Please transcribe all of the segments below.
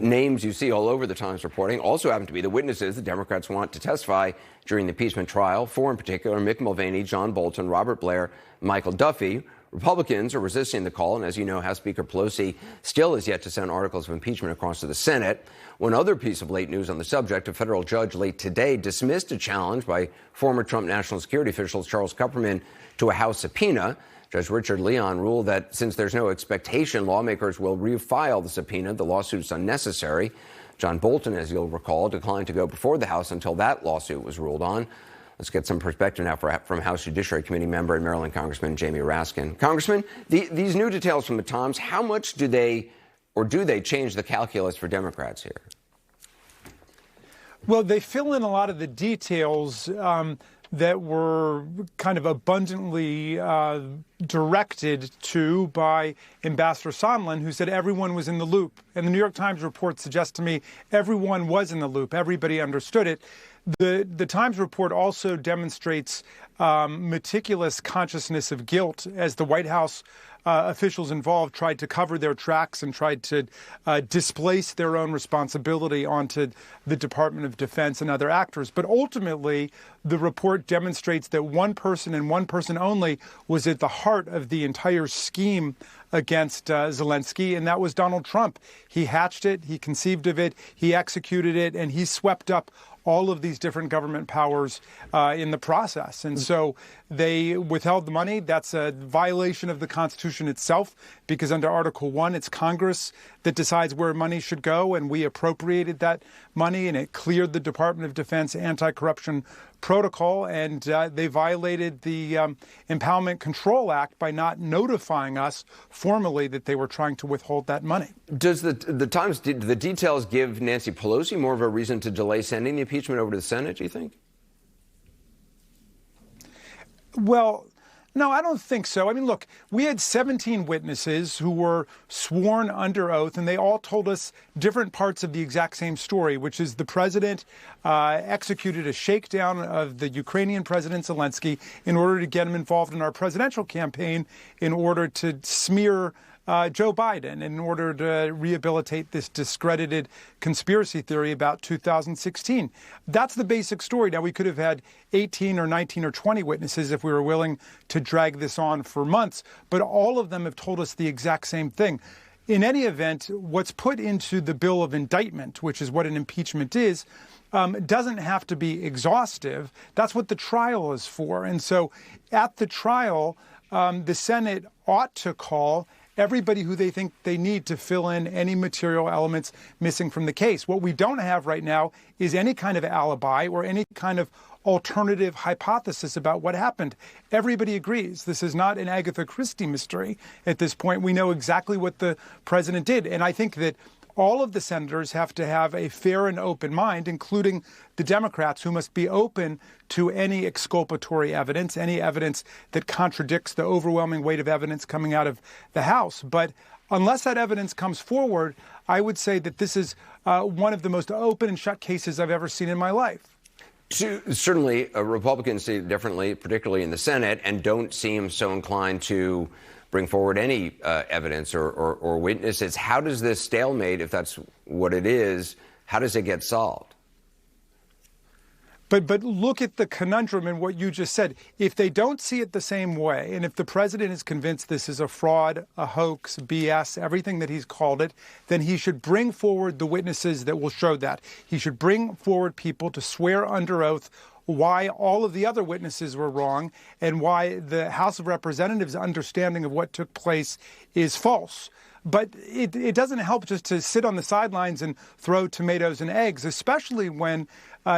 Names you see all over the Times reporting also happen to be the witnesses the Democrats want to testify during the impeachment trial. Four in particular: Mick Mulvaney, John Bolton, Robert Blair, Michael Duffy. Republicans are resisting the call, and as you know, House Speaker Pelosi still has yet to send articles of impeachment across to the Senate. One other piece of late news on the subject: a federal judge late today dismissed a challenge by former Trump national security official Charles Kupperman to a House subpoena. Judge Richard Leon ruled that since there's no expectation lawmakers will refile the subpoena, the lawsuit's unnecessary. John Bolton, as you'll recall, declined to go before the House until that lawsuit was ruled on. Let's get some perspective now from House Judiciary Committee member and Maryland Congressman Jamie Raskin. Congressman, these new details from the Times, how much do they change the calculus for Democrats here? Well, they fill in a lot of the details that were kind of abundantly directed to by Ambassador Sondland, who said everyone was in the loop. And the New York Times report suggests to me everyone was in the loop. Everybody understood it. The Times report also demonstrates meticulous consciousness of guilt as the White House officials involved tried to cover their tracks and tried to displace their own responsibility onto the Department of Defense and other actors. But ultimately, the report demonstrates that one person and one person only was at the heart of the entire scheme against Zelensky, and that was Donald Trump. He hatched it, he conceived of it, he executed it, and he swept up all of these different government powers in the process. And so they withheld the money. That's a violation of the Constitution itself, because under Article 1, it's Congress that decides where money should go, and we appropriated that money, and it cleared the Department of Defense anti-corruption protocol, and they violated the Impoundment Control Act by not notifying us formally that they were trying to withhold that money. Does the Times, the details give Nancy Pelosi more of a reason to delay sending the impeachment over to the Senate, do you think? Well, no, I don't think so. I mean, look, we had 17 witnesses who were sworn under oath, and they all told us different parts of the exact same story, which is the president executed a shakedown of the Ukrainian President Zelensky in order to get him involved in our presidential campaign, in order to smear Joe Biden, in order to rehabilitate this discredited conspiracy theory about 2016. That's the basic story. Now, we could have had 18 or 19 or 20 witnesses if we were willing to drag this on for months, but all of them have told us the exact same thing. In any event, what's put into the bill of indictment, which is what an impeachment is, doesn't have to be exhaustive. That's what the trial is for. And so at the trial, the Senate ought to call everybody who they think they need to fill in any material elements missing from the case. What we don't have right now is any kind of alibi or any kind of alternative hypothesis about what happened. Everybody agrees this is not an Agatha Christie mystery at this point. We know exactly what the president did. And I think that all of the senators have to have a fair and open mind, including the Democrats, who must be open to any exculpatory evidence, any evidence that contradicts the overwhelming weight of evidence coming out of the House. But unless that evidence comes forward, I would say that this is one of the most open and shut cases I've ever seen in my life. Certainly, Republicans see it differently, particularly in the Senate, and don't seem so inclined to bring forward any evidence or witnesses. How does this stalemate, if that's what it is, how does it get solved? But look at the conundrum in what you just said. If they don't see it the same way, and if the president is convinced this is a fraud, a hoax, BS, everything that he's called it, then he should bring forward the witnesses that will show that. He should bring forward people to swear under oath why all of the other witnesses were wrong and why the House of Representatives' understanding of what took place is false. But it doesn't help just to sit on the sidelines and throw tomatoes and eggs, especially when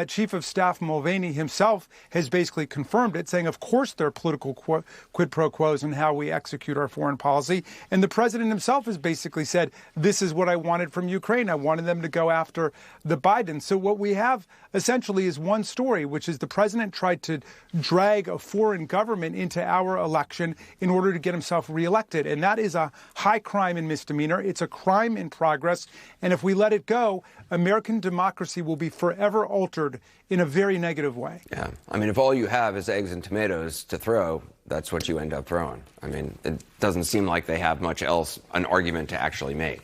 Chief of Staff Mulvaney himself has basically confirmed it, saying, of course, there are political quid pro quos in how we execute our foreign policy. And the president himself has basically said, this is what I wanted from Ukraine. I wanted them to go after the Bidens. So what we have essentially is one story, which is the president tried to drag a foreign government into our election in order to get himself reelected. And that is a high crime and misdemeanor. It's a crime in progress. And if we let it go, American democracy will be forever altered in a very negative way. Yeah. I mean, if all you have is eggs and tomatoes to throw, that's what you end up throwing. I mean, it doesn't seem like they have much else, an argument to actually make.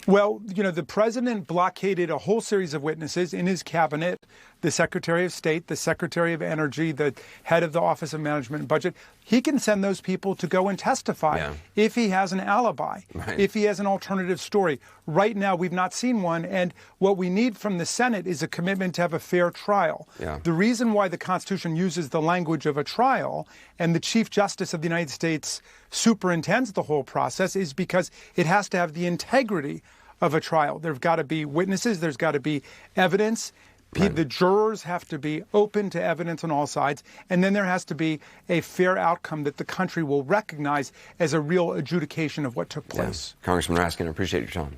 Well, the president blockaded a whole series of witnesses in his cabinet, the Secretary of State, the Secretary of Energy, the head of the Office of Management and Budget. He can send those people to go and testify if he has an alibi, if he has an alternative story. Right now, we've not seen one. And what we need from the Senate is a commitment to have a fair trial. The reason why the Constitution uses the language of a trial and the Chief Justice of the United States superintends the whole process is because it has to have the integrity of a trial. There've got to be witnesses. There's got to be evidence. The jurors have to be open to evidence on all sides. And then there has to be a fair outcome that the country will recognize as a real adjudication of what took place. Congressman Raskin, I appreciate your time.